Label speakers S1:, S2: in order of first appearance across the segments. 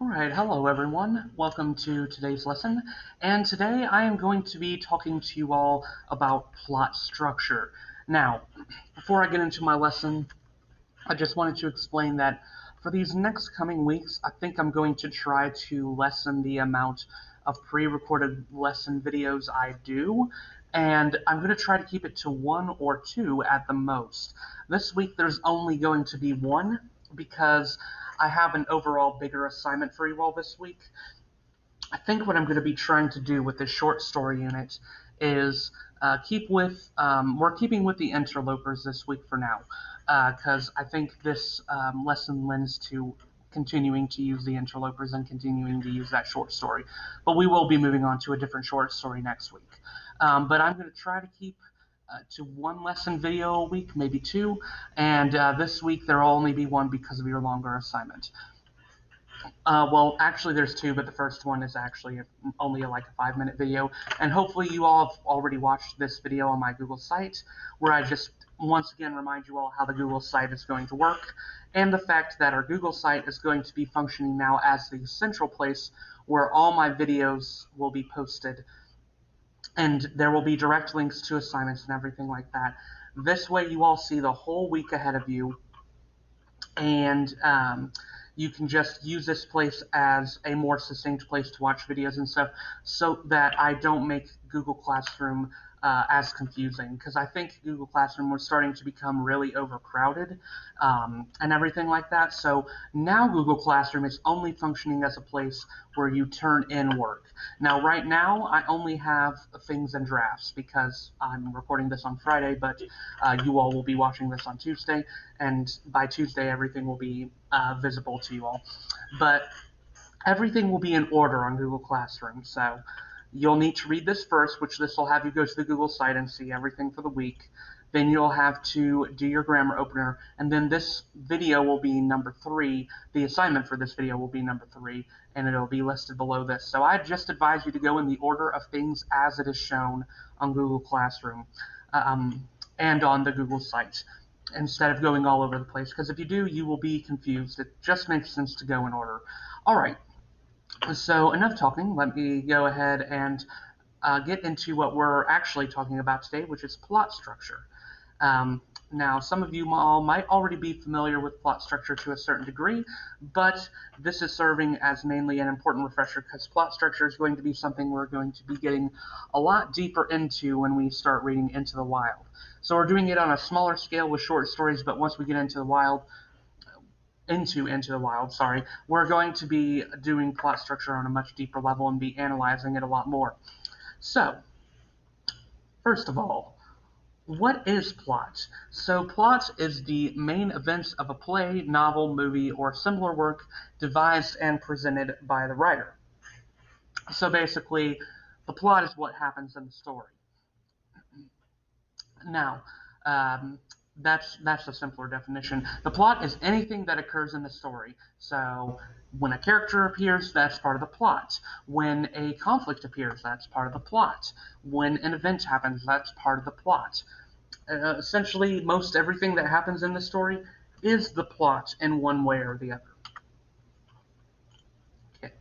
S1: Alright, hello everyone. Welcome to today's lesson. And today I am going to be talking to you all about plot structure. Now, before I get into my lesson, I just wanted to explain that for these next coming weeks, I think I'm going to try to lessen the amount of pre-recorded lesson videos I do, and I'm going to try to keep it to one or two at the most. This week there's only going to be one because I have an overall bigger assignment for you all this week. I think what I'm going to be trying to do with this short story unit is we're keeping with the interlopers this week for now, because I think this lesson lends to continuing to use the interlopers and continuing to use that short story. But we will be moving on to a different short story next week. But I'm going to try to keep to one lesson video a week, maybe two, and this week there will only be one because of your longer assignment. Well, actually, there's two, but the first one is actually only like a 5-minute video. And hopefully, you all have already watched this video on my Google site, where I just once again remind you all how the Google site is going to work, and the fact that our Google site is going to be functioning now as the central place where all my videos will be posted, and there will be direct links to assignments and everything like that. This way, you all see the whole week ahead of you, and you can just use this place as a more succinct place to watch videos and stuff, so that I don't make Google Classroom as confusing, because I think Google Classroom was starting to become really overcrowded and everything like that. So now Google Classroom is only functioning as a place where you turn in work. Now, right now, I only have things in drafts because I'm recording this on Friday, but you all will be watching this on Tuesday, and by Tuesday, everything will be visible to you all. But everything will be in order on Google Classroom, so you'll need to read this first, which this will have you go to the Google site and see everything for the week. Then you'll have to do your grammar opener, and then this video will be number 3. The assignment for this video will be number 3, and it'll be listed below this. So I just advise you to go in the order of things as it is shown on Google Classroom and on the Google site, instead of going all over the place, because if you do, you will be confused. It just makes sense to go in order. All right. So enough talking. Let me go ahead and get into what we're actually talking about today, which is plot structure. Now, some of you all might already be familiar with plot structure to a certain degree, but this is serving as mainly an important refresher because plot structure is going to be something we're going to be getting a lot deeper into when we start reading Into the Wild. So we're doing it on a smaller scale with short stories, but once we get into the wild, we're going to be doing plot structure on a much deeper level and be analyzing it a lot more. So, first of all, what is plot? So plot is the main events of a play, novel, movie, or similar work devised and presented by the writer. So basically, the plot is what happens in the story. Now, that's a simpler definition. The plot is anything that occurs in the story. So when a character appears, that's part of the plot. When a conflict appears, that's part of the plot. When an event happens, that's part of the plot. Essentially, most everything that happens in the story is the plot in one way or the other. Okay.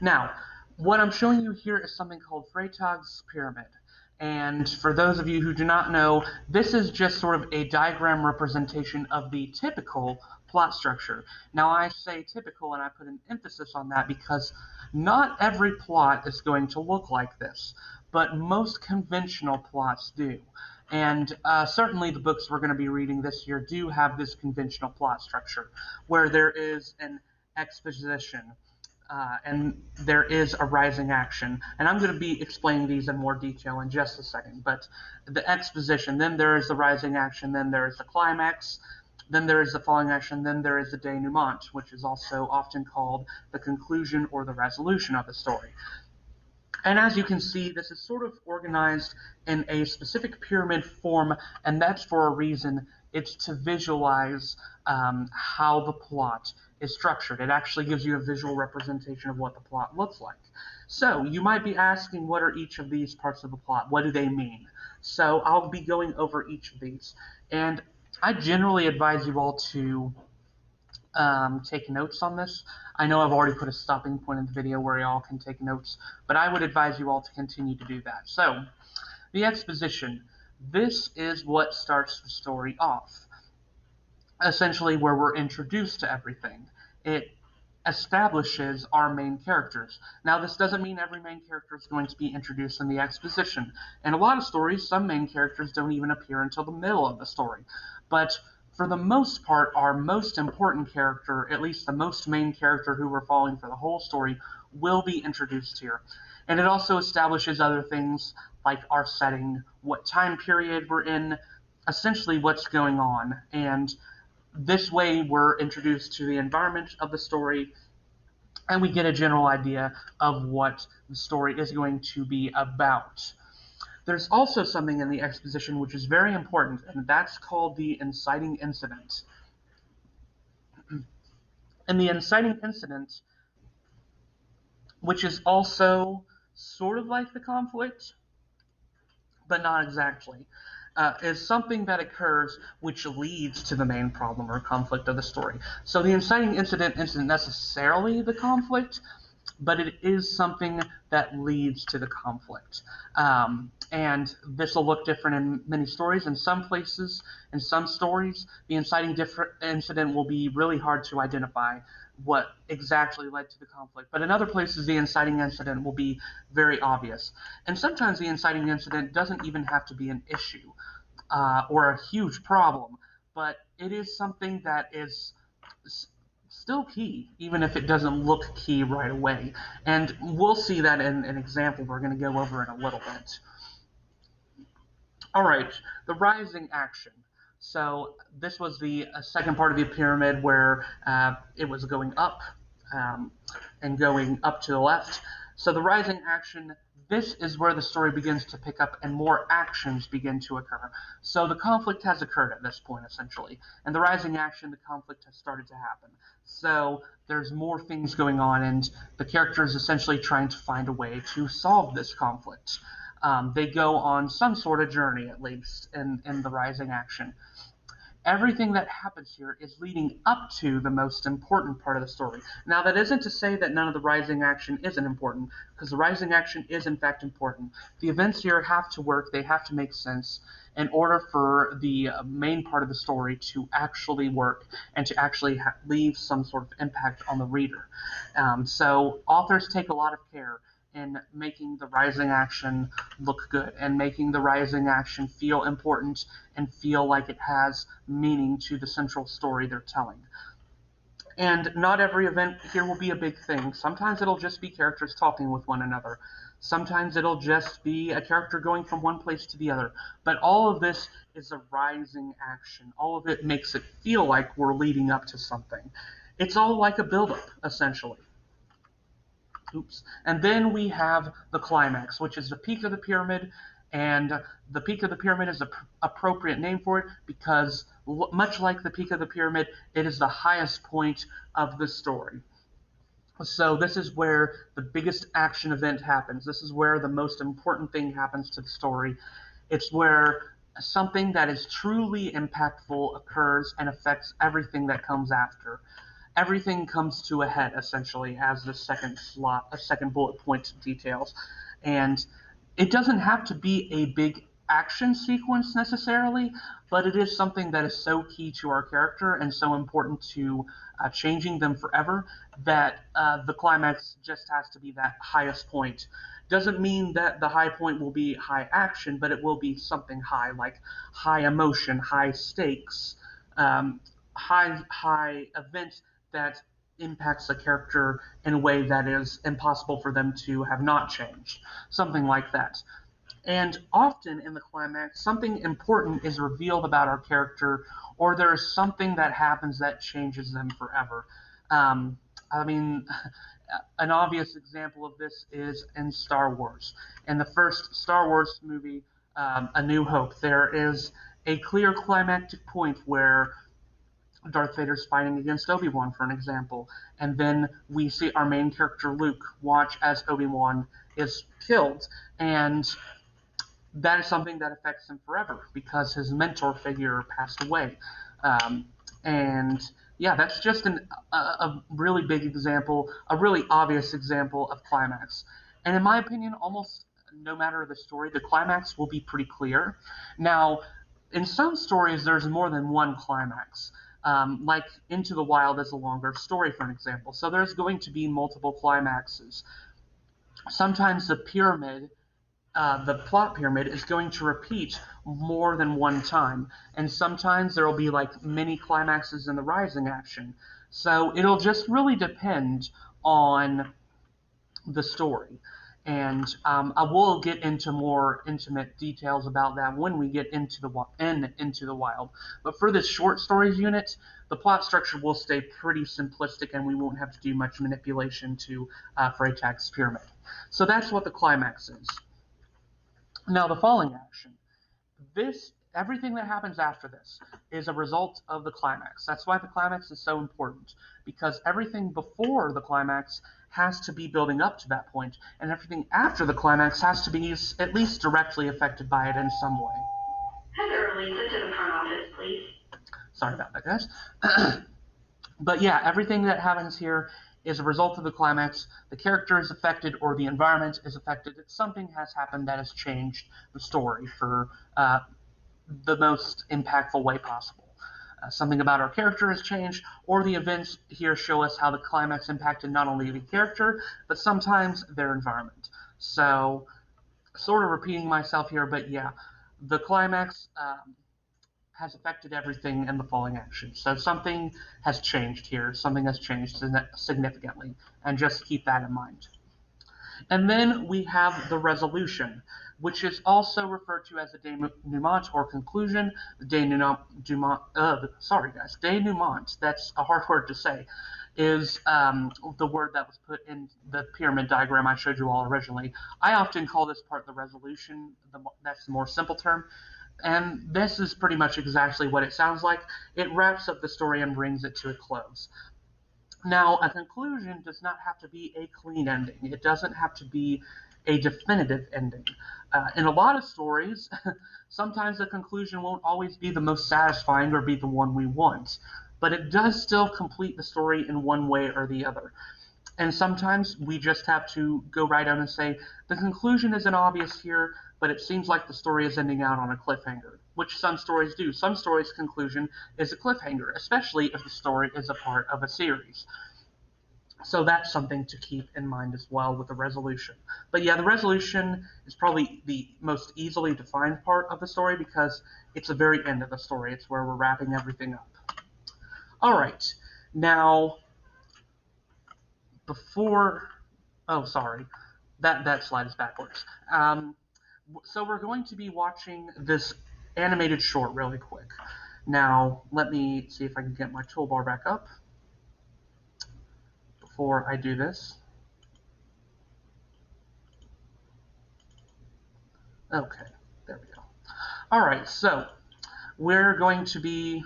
S1: Now, what I'm showing you here is something called Freytag's pyramid. And for those of you who do not know, this is just sort of a diagram representation of the typical plot structure. Now, I say typical, and I put an emphasis on that because not every plot is going to look like this, but most conventional plots do. And certainly the books we're going to be reading this year do have this conventional plot structure, where there is an exposition, and there is a rising action. And I'm going to be explaining these in more detail in just a second. But the exposition, then there is the rising action, then there is the climax, then there is the falling action, then there is the denouement, which is also often called the conclusion or the resolution of the story. And as you can see, this is sort of organized in a specific pyramid form, and that's for a reason. It's to visualize how the plot is structured. It actually gives you a visual representation of what the plot looks like. So you might be asking, what are each of these parts of the plot? What do they mean? So I'll be going over each of these. And I generally advise you all to take notes on this. I know I've already put a stopping point in the video where y'all can take notes, but I would advise you all to continue to do that. So, the exposition. This is what starts the story off. Essentially, where we're introduced to everything. It establishes our main characters. Now, this doesn't mean every main character is going to be introduced in the exposition. In a lot of stories, some main characters don't even appear until the middle of the story. But for the most part, our most important character, at least the most main character who we're following for the whole story, will be introduced here. And it also establishes other things like our setting, what time period we're in, essentially what's going on. And this way, we're introduced to the environment of the story, and we get a general idea of what the story is going to be about. There's also something in the exposition which is very important, and that's called the inciting incident. And the inciting incident, which is also sort of like the conflict, but not exactly, is something that occurs which leads to the main problem or conflict of the story. So the inciting incident isn't necessarily the conflict, but it is something that leads to the conflict. And this will look different in many stories. In some places, in some stories, the inciting incident will be really hard to identify what exactly led to the conflict. But in other places, the inciting incident will be very obvious. And sometimes the inciting incident doesn't even have to be an issue or a huge problem, but it is something that is still key, even if it doesn't look key right away. And we'll see that in an example we're going to go over in a little bit. All right, the rising action. So this was the second part of the pyramid where it was going up and going up to the left. So the rising action, this is where the story begins to pick up and more actions begin to occur. So the conflict has occurred at this point, essentially. And the rising action, the conflict has started to happen. So there's more things going on, and the character is essentially trying to find a way to solve this conflict. They go on some sort of journey, at least, in the rising action. Everything that happens here is leading up to the most important part of the story. Now, that isn't to say that none of the rising action isn't important, because the rising action is, in fact, important. The events here have to work, they have to make sense in order for the main part of the story to actually work and to actually leave some sort of impact on the reader. So authors take a lot of care in making the rising action look good and making the rising action feel important and feel like it has meaning to the central story they're telling. And not every event here will be a big thing. Sometimes it'll just be characters talking with one another. Sometimes it'll just be a character going from one place to the other. But all of this is a rising action. All of it makes it feel like we're leading up to something. It's all like a build-up, essentially. Oops. And then we have the climax, which is the peak of the pyramid, and the peak of the pyramid is an appropriate name for it because, much like the peak of the pyramid, it is the highest point of the story. So this is where the biggest action event happens. This is where the most important thing happens to the story. It's where something that is truly impactful occurs and affects everything that comes after. Everything comes to a head essentially as the second bullet point details. And it doesn't have to be a big action sequence necessarily, but it is something that is so key to our character and so important to changing them forever that the climax just has to be that highest point. Doesn't mean that the high point will be high action, but it will be something high, like high emotion, high stakes, high event that impacts the character in a way that is impossible for them to have not changed. Something like that. And often in the climax, something important is revealed about our character, or there is something that happens that changes them forever. I mean, an obvious example of this is in Star Wars. In the first Star Wars movie, A New Hope, there is a clear climactic point where Darth Vader's fighting against Obi-Wan, for an example. And then we see our main character, Luke, watch as Obi-Wan is killed. And that is something that affects him forever because his mentor figure passed away. And Yeah, that's just a really big example, a really obvious example of climax. And in my opinion, almost no matter the story, the climax will be pretty clear. Now, in some stories, there's more than one climax. Like Into the Wild is a longer story, for an example. So there's going to be multiple climaxes. Sometimes the plot pyramid is going to repeat more than one time, and sometimes there will be like mini climaxes in the rising action. So it'll just really depend on the story. And I will get into more intimate details about that when we get into the wild. But for this short stories unit, the plot structure will stay pretty simplistic, and we won't have to do much manipulation to Freytag's pyramid. So that's what the climax is. Now, the falling action. Everything that happens after this is a result of the climax. That's why the climax is so important, because everything before the climax has to be building up to that point, and everything after the climax has to be at least directly affected by it in some way.
S2: Heather Lisa to the front office, please.
S1: Sorry about that, guys. But yeah, everything that happens here is a result of the climax. The character is affected, or the environment is affected. Something has happened that has changed the story for the most impactful way possible. Something about our character has changed, or the events here show us how the climax impacted not only the character, but sometimes their environment. So, sort of repeating myself here, but yeah, the climax has affected everything in the falling action. So something has changed here. Something has changed significantly, and just keep that in mind. And then we have the resolution, which is also referred to as the denouement or conclusion. The denouement, that's a hard word to say, is the word that was put in the pyramid diagram I showed you all originally. I often call this part the resolution. That's the more simple term. And this is pretty much exactly what it sounds like. It wraps up the story and brings it to a close. Now, a conclusion does not have to be a clean ending. It doesn't have to be a definitive ending. In a lot of stories, sometimes the conclusion won't always be the most satisfying or be the one we want, but it does still complete the story in one way or the other. And sometimes we just have to go right out and say, the conclusion isn't obvious here, but it seems like the story is ending out on a cliffhanger, which some stories do. Some stories' conclusion is a cliffhanger, especially if the story is a part of a series. So that's something to keep in mind as well with the resolution. But yeah, the resolution is probably the most easily defined part of the story because it's the very end of the story. It's where we're wrapping everything up. All right. Now, before oh, sorry, that slide is backwards. So we're going to be watching this animated short really quick. Now, let me see if I can get my toolbar back up before I do this. Okay, there we go. All right, so we're going to be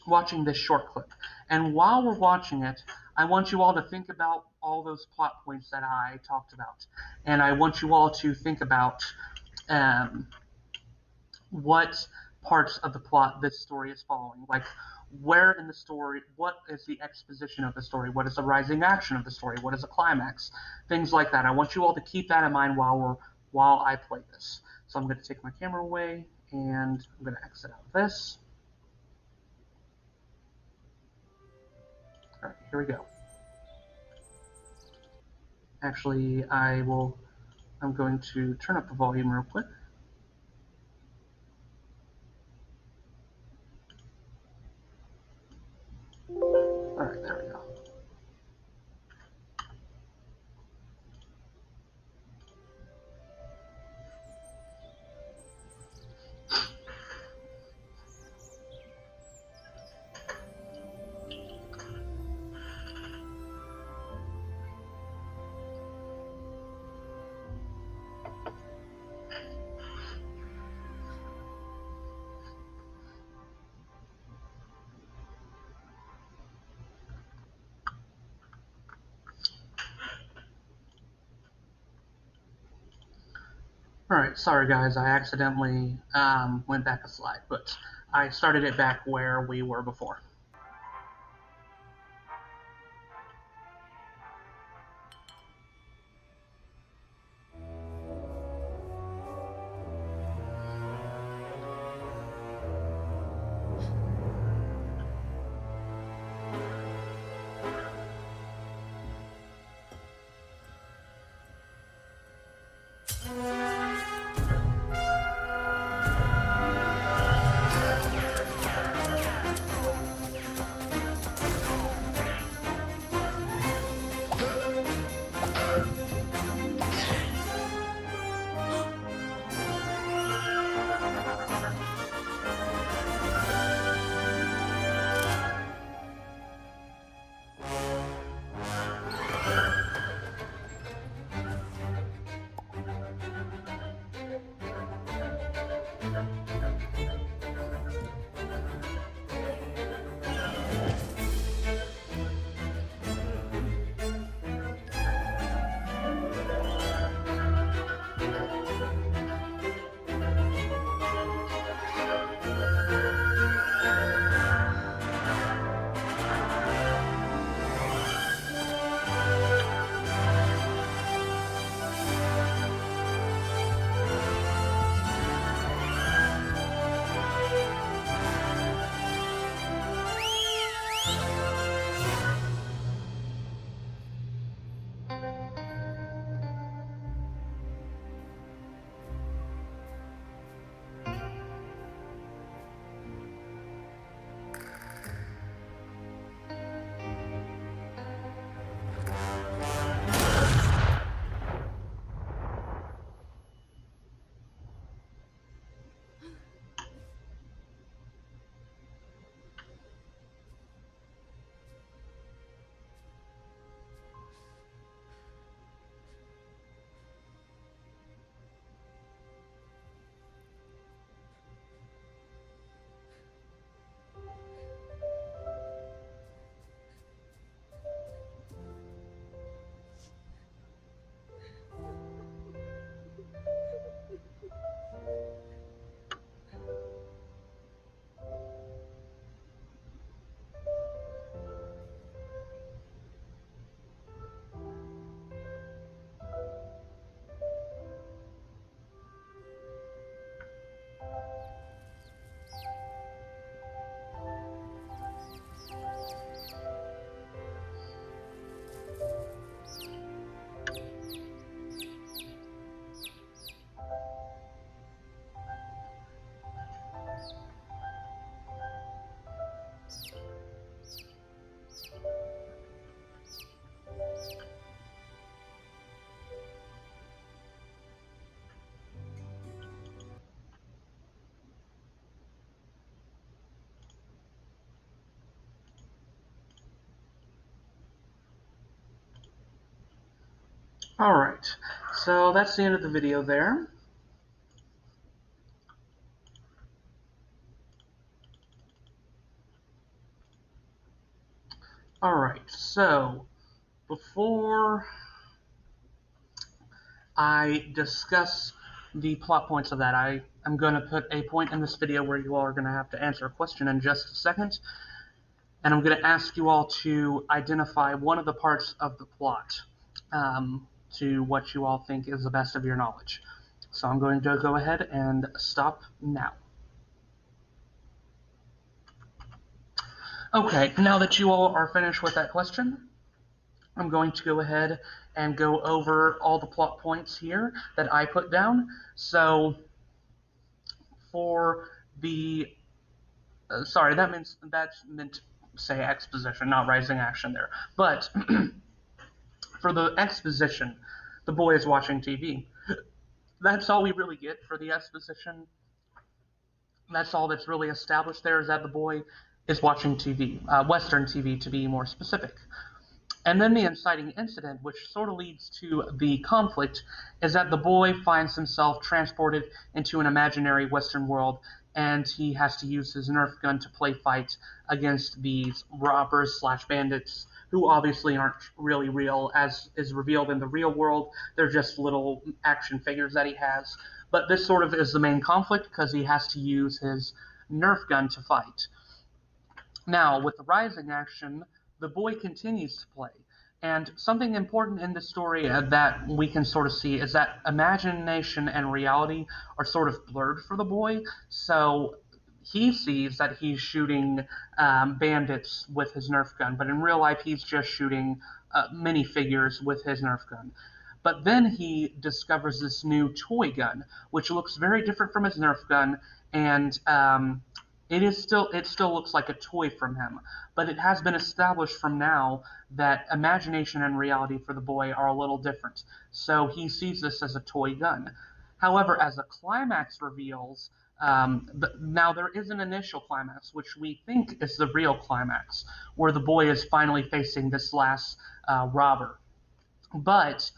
S1: watching this short clip. And while we're watching it, I want you all to think about all those plot points that I talked about. And I want you all to think about what parts of the plot this story is following. Like, where in the story, what is the exposition of the story? What is the rising action of the story? What is the climax? Things like that. I want you all to keep that in mind while I play this. So I'm going to take my camera away, and I'm going to exit out of this. All right, here we go. Actually, I'm going to turn up the volume real quick. All right, there we go. Alright, sorry guys, I accidentally went back a slide, but I started it back where we were before. Alright, so that's the end of the video there. Alright, so before I discuss the plot points of that, I am going to put a point in this video where you all are going to have to answer a question in just a second. And I'm going to ask you all to identify one of the parts of the plot to what you all think is the best of your knowledge. So I'm going to go ahead and stop now. Okay, now that you all are finished with that question, I'm going to go ahead and go over all the plot points here that I put down. So for the sorry, that's meant to say exposition, not rising action there. But for the exposition, the boy is watching TV. That's all we really get for the exposition. That's all that's really established there is that the boy is watching TV, Western TV to be more specific. And then the inciting incident, which sort of leads to the conflict, is that the boy finds himself transported into an imaginary Western world, and he has to use his Nerf gun to play fight against these robbers slash bandits, who obviously aren't really real, as is revealed in the real world. They're just little action figures that he has. But this sort of is the main conflict, because he has to use his Nerf gun to fight. Now, with the rising action, the boy continues to play. And something important in the story that we can sort of see is that imagination and reality are sort of blurred for the boy. So he sees that he's shooting bandits with his Nerf gun, but in real life he's just shooting minifigures with his Nerf gun. But then he discovers this new toy gun, which looks very different from his Nerf gun, and it still looks like a toy from him, but it has been established from now that imagination and reality for the boy are a little different. So he sees this as a toy gun. However, as the climax reveals, now there is an initial climax, which we think is the real climax, where the boy is finally facing this last robber. But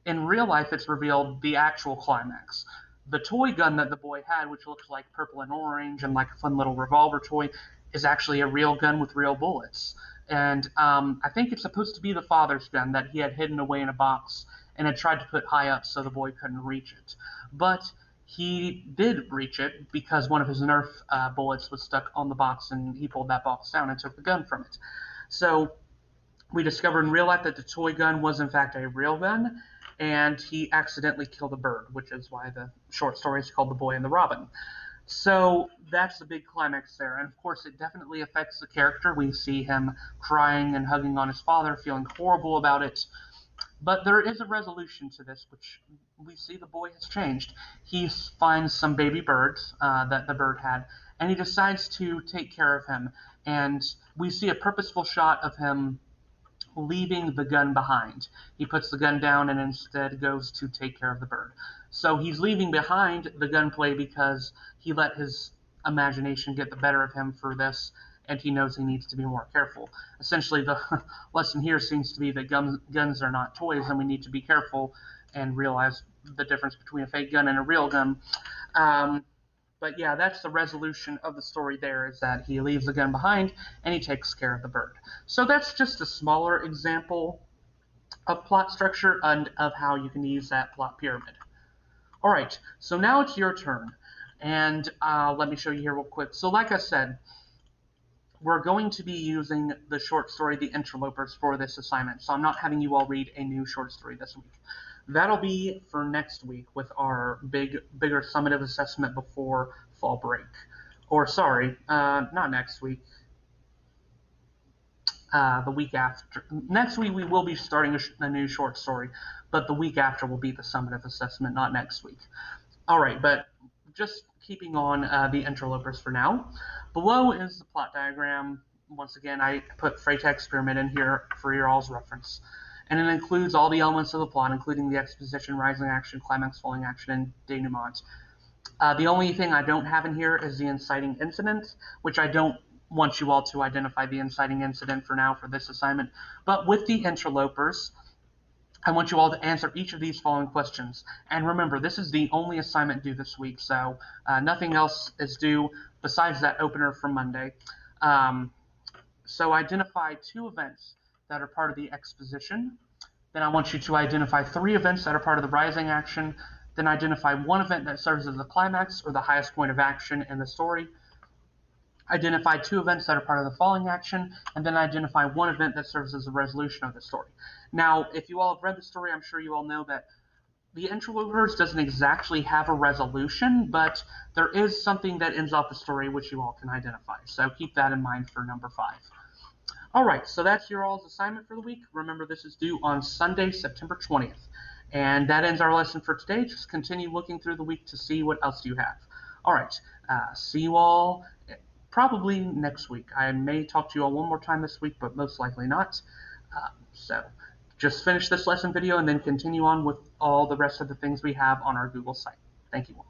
S1: in real life, it's revealed the actual climax. The toy gun that the boy had, which looks like purple and orange and like a fun little revolver toy, is actually a real gun with real bullets. And I think it's supposed to be the father's gun that he had hidden away in a box and had tried to put high up so the boy couldn't reach it. But he did reach it because one of his Nerf bullets was stuck on the box, and he pulled that box down and took the gun from it. So we discovered in real life that the toy gun was in fact a real gun, and he accidentally killed a bird, which is why the short story is called The Boy and the Robin. So that's the big climax there, and of course it definitely affects the character. We see him crying and hugging on his father, feeling horrible about it. But there is a resolution to this, which we see the boy has changed. He finds some baby birds that the bird had, and he decides to take care of him. And we see a purposeful shot of him leaving the gun behind. He puts the gun down and instead goes to take care of the bird. So he's leaving behind the gunplay because he let his imagination get the better of him for this, and he knows he needs to be more careful. Essentially, the lesson here seems to be that guns are not toys, and we need to be careful and realize the difference between a fake gun and a real gun. But yeah, that's the resolution of the story there, is that he leaves the gun behind and he takes care of the bird. So that's just a smaller example of plot structure and of how you can use that plot pyramid. All right, so now it's your turn. And let me show you here real quick. So like I said, we're going to be using the short story, The Interlopers, for this assignment. So I'm not having you all read a new short story this week. That'll be for next week with our bigger summative assessment before fall break. Or sorry, not next week. The week after. Next week we will be starting a new short story, but the week after will be the summative assessment, not next week. All right, but just keeping on the interlopers for now. Below is the plot diagram. Once again, I put Freytag's pyramid in here for your all's reference. And it includes all the elements of the plot, including the exposition, rising action, climax, falling action, and denouement. The only thing I don't have in here is the inciting incident, which I don't want you all to identify the inciting incident for now for this assignment. But with the interlopers, I want you all to answer each of these following questions. And remember, this is the only assignment due this week, so nothing else is due besides that opener from Monday. So identify 2 events that are part of the exposition. Then I want you to identify 3 events that are part of the rising action. Then identify 1 event that serves as the climax or the highest point of action in the story. Identify 2 events that are part of the falling action, and then identify 1 event that serves as the resolution of the story. Now, if you all have read the story, I'm sure you all know that the Interlopers doesn't exactly have a resolution, but there is something that ends off the story which you all can identify. So keep that in mind for number 5. Alright, so that's your all's assignment for the week. Remember, this is due on Sunday, September 20th. And that ends our lesson for today. Just continue looking through the week to see what else you have. Alright, see you all probably next week. I may talk to you all one more time this week, but most likely not. So just finish this lesson video and then continue on with all the rest of the things we have on our Google site. Thank you all.